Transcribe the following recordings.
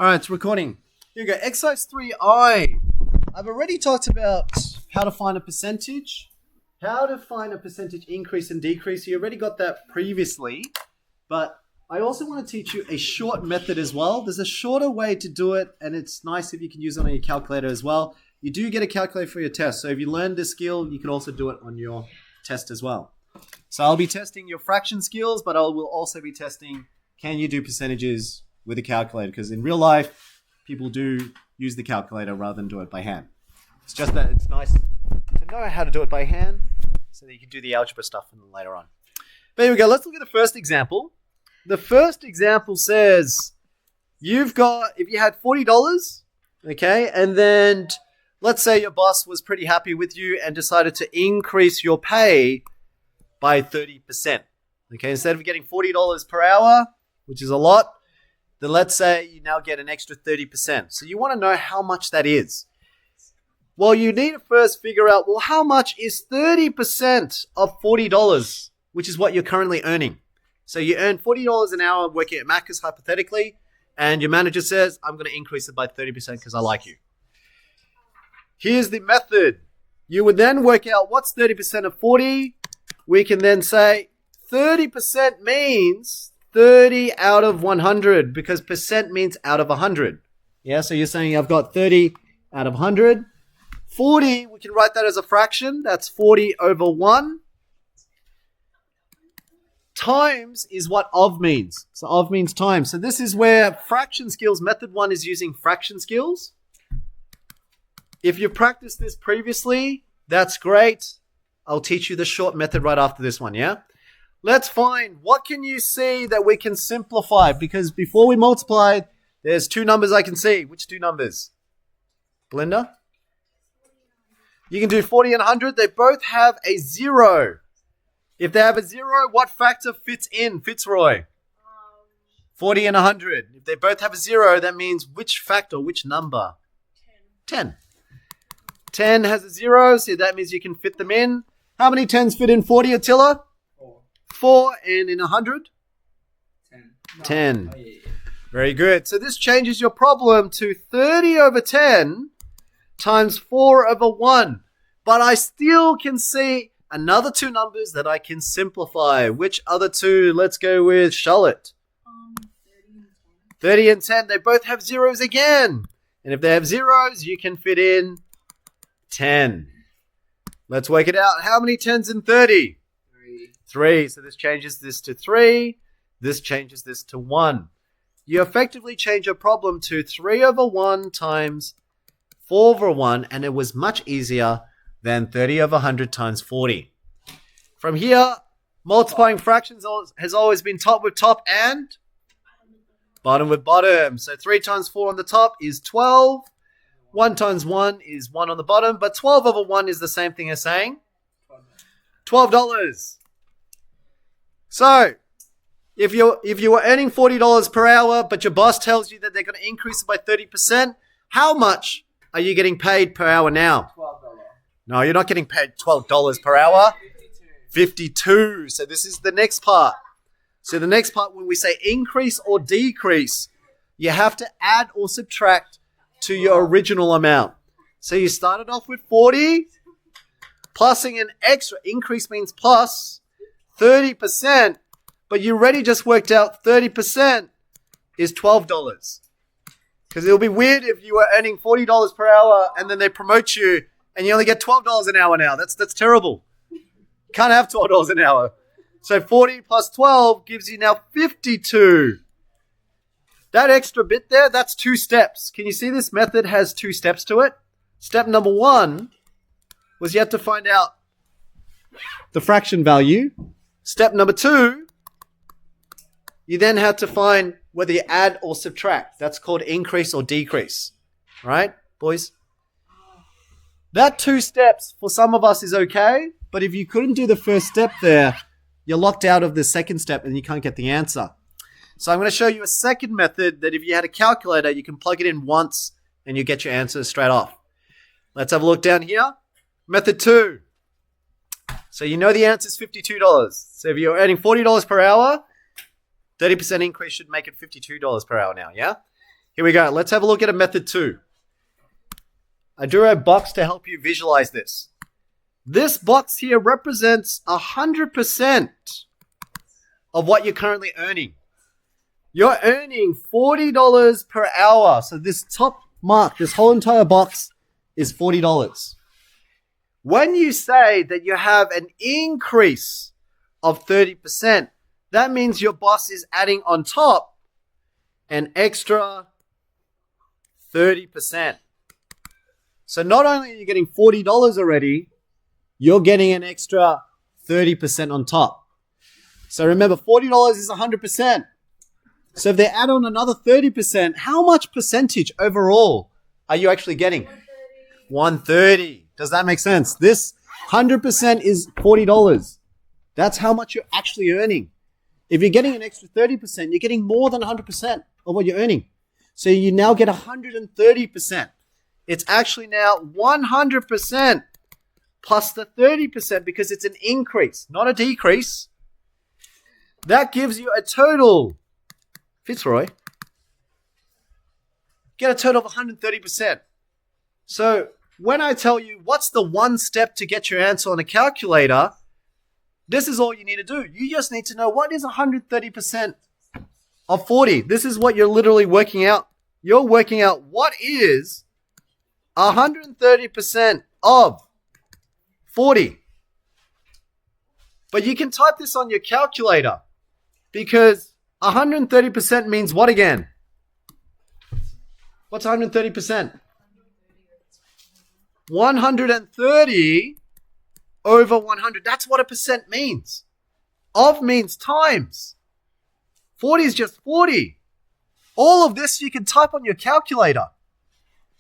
All right, it's recording. Here we go. Exercise 3I. I've already talked about how to find a percentage. How to find a percentage increase and decrease. You already got that previously. But I also want to teach you a short method as well. There's a shorter way to do it, and it's nice if you can use it on your calculator as well. You do get a calculator for your test. So if you learn this skill, you can also do it on your test as well. So I'll be testing your fraction skills, but I will also be testing, can you do percentages with a calculator? Because in real life, people do use the calculator rather than do it by hand. It's just that it's nice to know how to do it by hand so that you can do the algebra stuff later on. But here we go. Let's look at the first example. The first example says you've got, if you had $40, okay, and then let's say your boss was pretty happy with you and decided to increase your pay by 30%. Okay, instead of getting $40 per hour, which is a lot, then let's say you now get an extra 30%. So you want to know how much that is. Well, you need to first figure out, well, how much is 30% of $40, which is what you're currently earning. So you earn $40 an hour working at Macca's, hypothetically, and your manager says, I'm going to increase it by 30% because I like you. Here's the method. You would then work out what's 30% of 40. We can then say 30% means 30 out of 100 because percent means out of 100. Yeah, so you're saying I've got 30 out of 100. 40, we can write that as a fraction. That's 40 over 1. Times is what of means. So of means times. So this is where fraction skills, method 1 is using fraction skills. If you practiced this previously, that's great. I'll teach you the short method right after this one, yeah? Let's find, what can you see that we can simplify? Because before we multiply, there's two numbers I can see. Which two numbers? Belinda? You can do 40 and 100. They both have a 0. If they have a 0, what factor fits in, Fitzroy? 40 and 100. If they both have a 0, that means which factor, which number? 10. 10 has a 0, so that means you can fit them in. How many 10s fit in 40, Attila? 4. And in 100? 10. Oh, yeah. Very good. So this changes your problem to 30 over 10 times 4 over 1. But I still can see another two numbers that I can simplify. Which other two? Let's go with Charlotte. 30 and 10. They both have zeros again. And if they have zeros, you can fit in 10. Let's work it out. How many 10s in 30? 3. So this changes this to 3. This changes this to 1. You effectively change your problem to 3 over 1 times 4 over 1, and it was much easier than 30 over 100 times 40. From here, multiplying fractions has always been top with top and bottom with bottom. So 3 times 4 on the top is 12. 1 times 1 is 1 on the bottom, but 12 over 1 is the same thing as saying $12. So, if you were earning $40 per hour, but your boss tells you that they're going to increase it by 30%, how much are you getting paid per hour now? $12. No, you're not getting paid $12 per hour. 52. So this is the next part. So the next part, when we say increase or decrease, you have to add or subtract to your original amount. So you started off with 40, plusing an extra. Increase means plus 30%, but you already just worked out 30% is $12. Because it'll be weird if you were earning $40 per hour and then they promote you and you only get $12 an hour now. That's terrible. You can't have $12 an hour. So 40 plus 12 gives you now 52. That extra bit there, that's 2 steps. Can you see this method has 2 steps to it? Step number 1 was you had to find out the fraction value. Step number 2, you then had to find whether you add or subtract. That's called increase or decrease. Right, boys? That 2 steps for some of us is okay, but if you couldn't do the first step there, you're locked out of the second step and you can't get the answer. So I'm going to show you a second method that if you had a calculator, you can plug it in once and you get your answer straight off. Let's have a look down here. Method 2. So you know the answer is $52. So if you're earning $40 per hour, 30% increase should make it $52 per hour now, yeah? Here we go. Let's have a look at a method 2. I drew a box to help you visualize this. This box here represents 100% of what you're currently earning. You're earning $40 per hour. So this top mark, this whole entire box is $40. When you say that you have an increase of 30%, that means your boss is adding on top an extra 30%. So not only are you getting $40 already, you're getting an extra 30% on top. So remember, $40 is 100%. So if they add on another 30%, how much percentage overall are you actually getting? 130. Does that make sense? This 100% is $40. That's how much you're actually earning. If you're getting an extra 30%, you're getting more than 100% of what you're earning. So you now get 130%. It's actually now 100% plus the 30% because it's an increase, not a decrease. That gives you a total, Fitzroy, get a total of 130%. So when I tell you what's the one step to get your answer on a calculator, this is all you need to do. You just need to know what is 130% of 40. This is what you're literally working out. You're working out what is 130% of 40. But you can type this on your calculator because 130% means what again? What's 130%? 130 over 100. That's what a percent means. Of means times. 40 is just 40. All of this you can type on your calculator.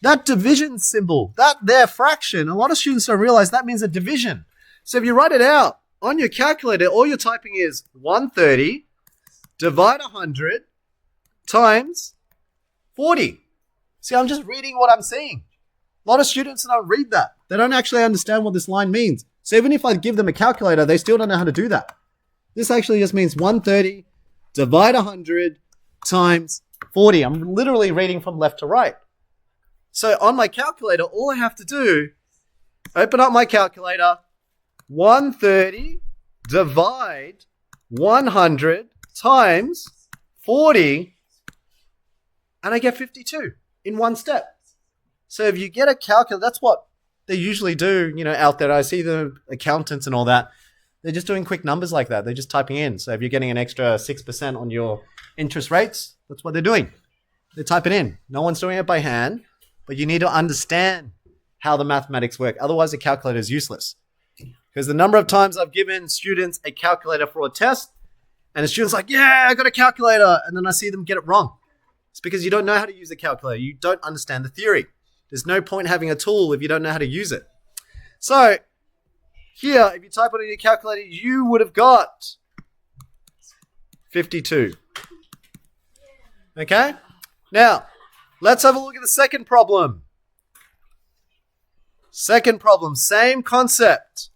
That division symbol, that there fraction, a lot of students don't realize that means a division. So if you write it out on your calculator, all you're typing is 130 divide 100 times 40. See, I'm just reading what I'm seeing. A lot of students don't read that. They don't actually understand what this line means. So even if I give them a calculator, they still don't know how to do that. This actually just means 130 divide 100 times 40. I'm literally reading from left to right. So on my calculator, all I have to do, open up my calculator, 130 divide 100 times 40, and I get 52 in one step. So if you get a calculator, that's what they usually do, out there. I see the accountants and all that. They're just doing quick numbers like that. They're just typing in. So if you're getting an extra 6% on your interest rates, that's what they're doing. They type it in. No one's doing it by hand, but you need to understand how the mathematics work. Otherwise, the calculator is useless. Because the number of times I've given students a calculator for a test, and the student's like, yeah, I got a calculator. And then I see them get it wrong. It's because you don't know how to use the calculator. You don't understand the theory. There's no point having a tool if you don't know how to use it. So here, if you type it in your calculator, you would have got 52. Okay? Now, let's have a look at the second problem. Second problem, same concept.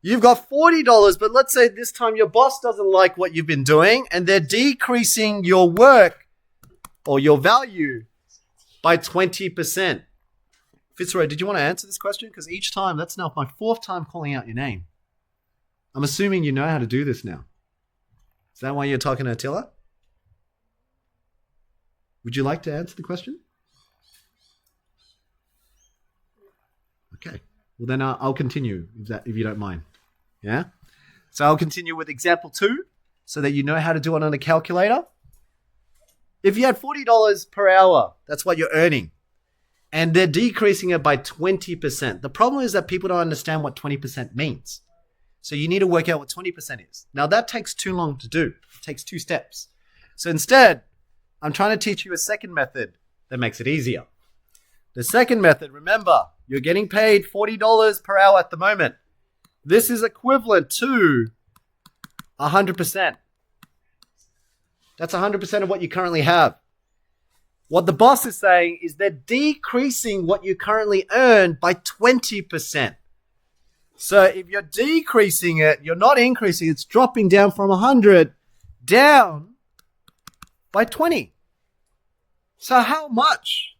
You've got $40, but let's say this time your boss doesn't like what you've been doing and they're decreasing your work or your value by 20%. Fitzroy, did you want to answer this question? Because each time, that's now my fourth time calling out your name. I'm assuming you know how to do this now. Is that why you're talking to Attila? Would you like to answer the question? Okay. Well, then I'll continue if you don't mind. Yeah? So I'll continue with example 2 so that you know how to do it on a calculator. If you had $40 per hour, that's what you're earning. And they're decreasing it by 20%. The problem is that people don't understand what 20% means. So you need to work out what 20% is. Now that takes too long to do. It takes 2 steps. So instead, I'm trying to teach you a second method that makes it easier. The second method, remember, you're getting paid $40 per hour at the moment. This is equivalent to 100%. That's 100% of what you currently have. What the boss is saying is they're decreasing what you currently earn by 20%. So if you're decreasing it, you're not increasing, it's dropping down from 100 down by 20. So how much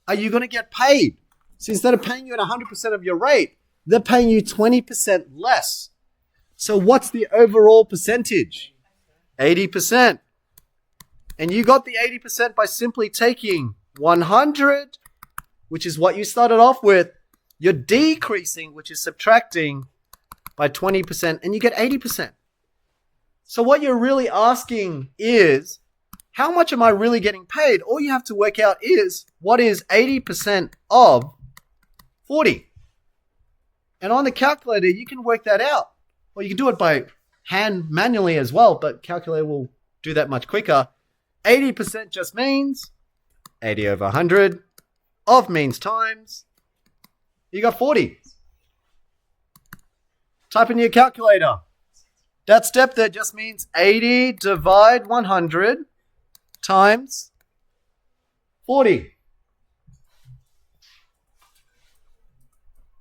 are you going to get paid? So instead of paying you at 100% of your rate, they're paying you 20% less. So what's the overall percentage? 80%. And you got the 80% by simply taking 100, which is what you started off with. You're decreasing, which is subtracting, by 20%, and you get 80%. So what you're really asking is, how much am I really getting paid? All you have to work out is, what is 80% of 40? And on the calculator, you can work that out. Or you can do it by hand manually as well, but calculator will do that much quicker. 80% just means 80 over 100. Of means times. You got 40. Type in your calculator. That step there just means 80 divide 100 times 40.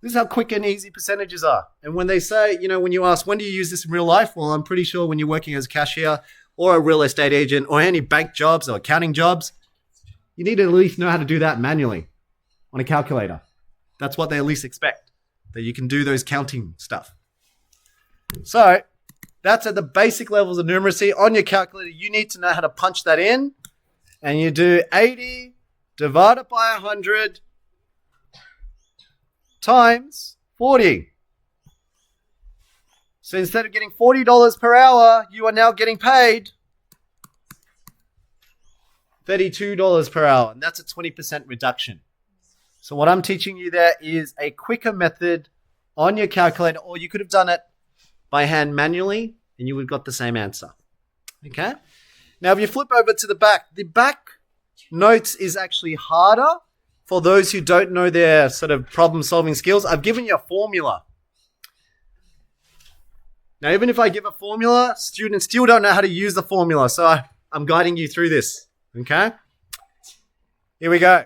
This is how quick and easy percentages are. And when they say, when you ask, when do you use this in real life? Well, I'm pretty sure when you're working as a cashier or a real estate agent or any bank jobs or accounting jobs, you need to at least know how to do that manually on a calculator. That's what they at least expect, that you can do those counting stuff. So that's at the basic levels of numeracy. On your calculator, you need to know how to punch that in. And you do 80 divided by 100 times 40. So instead of getting $40 per hour, you are now getting paid $32 per hour. And that's a 20% reduction. So what I'm teaching you there is a quicker method on your calculator, or you could have done it by hand manually and you would have got the same answer. Okay? Now, if you flip over to the back notes is actually harder for those who don't know their sort of problem-solving skills. I've given you a formula. Now, even if I give a formula, students still don't know how to use the formula. So I'm guiding you through this. Okay? Here we go.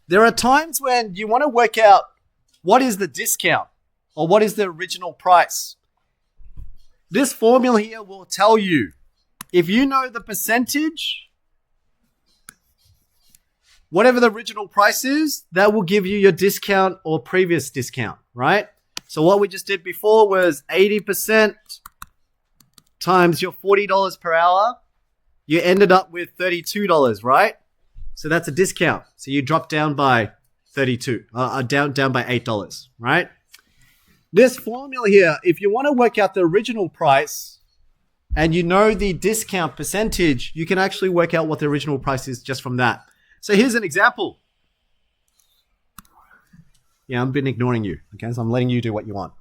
There are times when you want to work out what is the discount or what is the original price. This formula here will tell you, if you know the percentage, whatever the original price is, that will give you your discount or previous discount, right? So what we just did before was 80% times your $40 per hour. You ended up with $32, right? So that's a discount. So you drop down by down by $8, right? This formula here, if you want to work out the original price and you know the discount percentage, you can actually work out what the original price is just from that. So here's an example. Yeah, I've been ignoring you. Okay, so I'm letting you do what you want.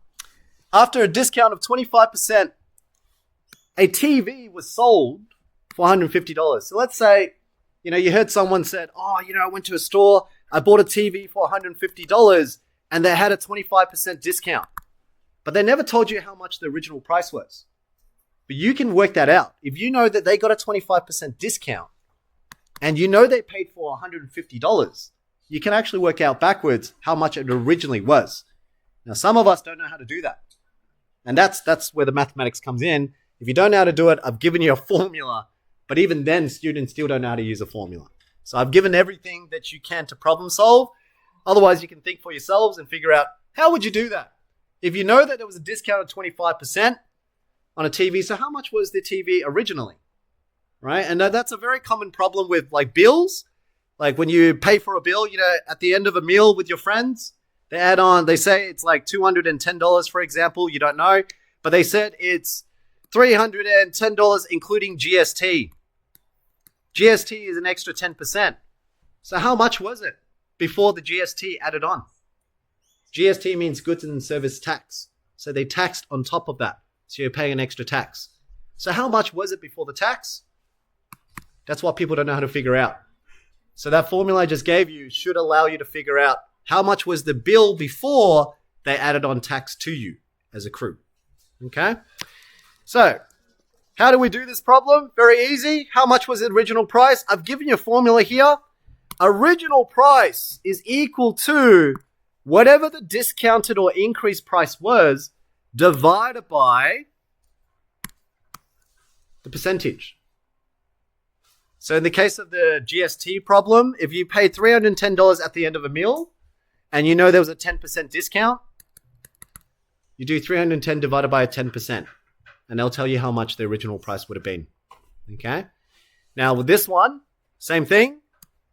After a discount of 25%, a TV was sold for $150. So let's say, you heard someone said, I went to a store, I bought a TV for $150 and they had a 25% discount. But they never told you how much the original price was. But you can work that out. If you know that they got a 25% discount and you know they paid for $150, you can actually work out backwards how much it originally was. Now, some of us don't know how to do that. And that's where the mathematics comes in. If you don't know how to do it, I've given you a formula. But even then, students still don't know how to use a formula. So I've given everything that you can to problem solve. Otherwise, you can think for yourselves and figure out, how would you do that? If you know that there was a discount of 25% on a TV, so how much was the TV originally? Right? And that's a very common problem with like bills. Like when you pay for a bill, at the end of a meal with your friends, they say it's like $210, for example. You don't know. But they said it's $310 including GST. GST is an extra 10%. So how much was it before the GST added on? GST means goods and service tax. So they taxed on top of that. So you're paying an extra tax. So how much was it before the tax? That's what people don't know how to figure out. So that formula I just gave you should allow you to figure out how much was the bill before they added on tax to you as a crew. Okay? So, how do we do this problem? Very easy. How much was the original price? I've given you a formula here. Original price is equal to whatever the discounted or increased price was divided by the percentage. So in the case of the GST problem, if you paid $310 at the end of a meal and you know there was a 10% discount, you do 310 divided by 10%, and they'll tell you how much the original price would have been. Okay? Now with this one, same thing.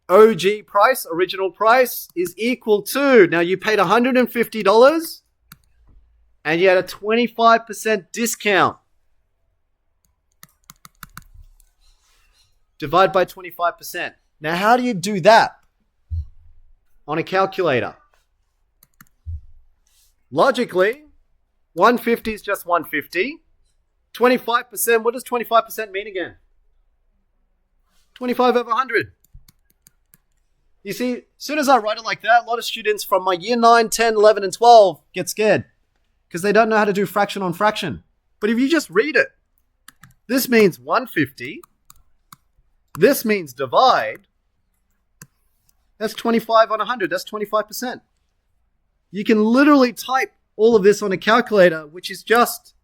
OG price, original price, is equal to, now you paid $150 and you had a 25% discount. Divide by 25%. Now how do you do that on a calculator? Logically, 150 is just 150. 25%, what does 25% mean again? 25 over 100. You see, as soon as I write it like that, a lot of students from my year 9, 10, 11, and 12 get scared because they don't know how to do fraction on fraction. But if you just read it, this means 150. This means divide. That's 25 on 100. That's 25%. You can literally type all of this on a calculator, which is just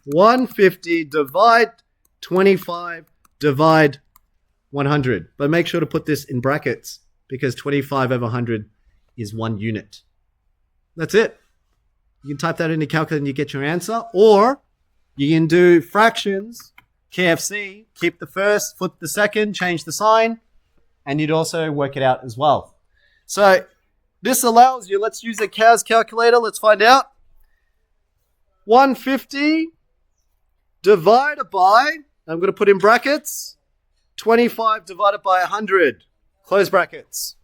150 divide 25 divide 100. But make sure to put this in brackets because 25 over 100 is 1 unit. That's it. You can type that in the calculator and you get your answer. Or you can do fractions, KFC, keep the first, flip the second, change the sign, and you'd also work it out as well. So this allows you, let's use a CAS calculator, let's find out. 150 divided by, I'm going to put in brackets, 25 divided by 100, close brackets.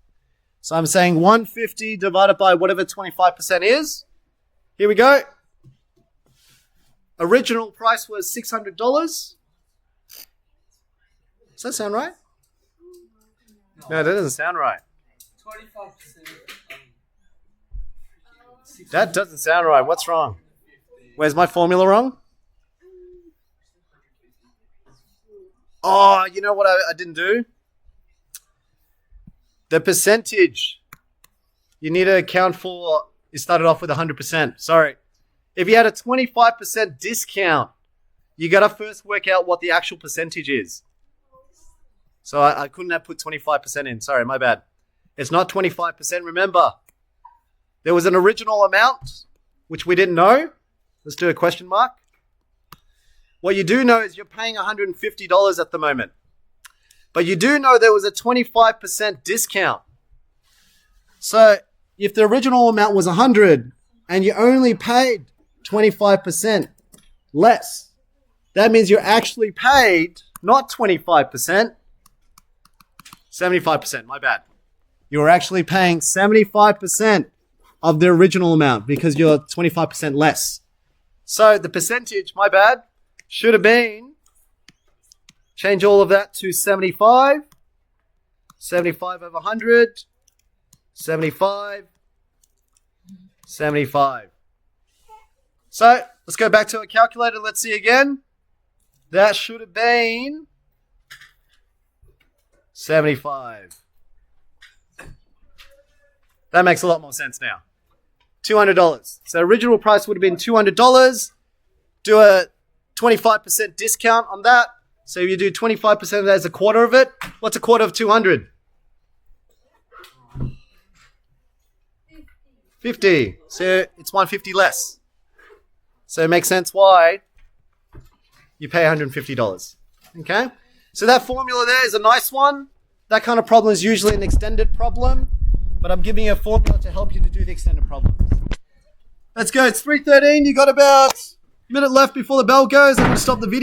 So I'm saying 150 divided by whatever 25% is. Here we go. Original price was $600. Does that sound right? No, that doesn't sound right. 25%. That doesn't sound right. What's wrong? Where's my formula wrong? Oh, you know what I didn't do? The percentage. You need to account for, you started off with 100%. Sorry. If you had a 25% discount, you got to first work out what the actual percentage is. So I couldn't have put 25% in. Sorry, my bad. It's not 25%. Remember, there was an original amount, which we didn't know. Let's do a question mark. What you do know is you're paying $150 at the moment. But you do know there was a 25% discount. So if the original amount was 100 and you only paid 25% less, that means you're actually paid not 25%, 75%, my bad. You're actually paying 75% of the original amount because you're 25% less. So the percentage, my bad, should have been, change all of that to 75, 75 over 100, 75, 75. So let's go back to a calculator. Let's see again. That should have been 75. That makes a lot more sense now. $200. So original price would have been $200. Do a 25% discount on that. So if you do 25% of that as a quarter of it, what's a quarter of 200? 50. So it's 150 less. So it makes sense why you pay $150. Okay? So that formula there is a nice one. That kind of problem is usually an extended problem, but I'm giving you a formula to help you to do the extended problems. Let's go. It's 3:13. You got about a minute left before the bell goes. I'm going to stop the video.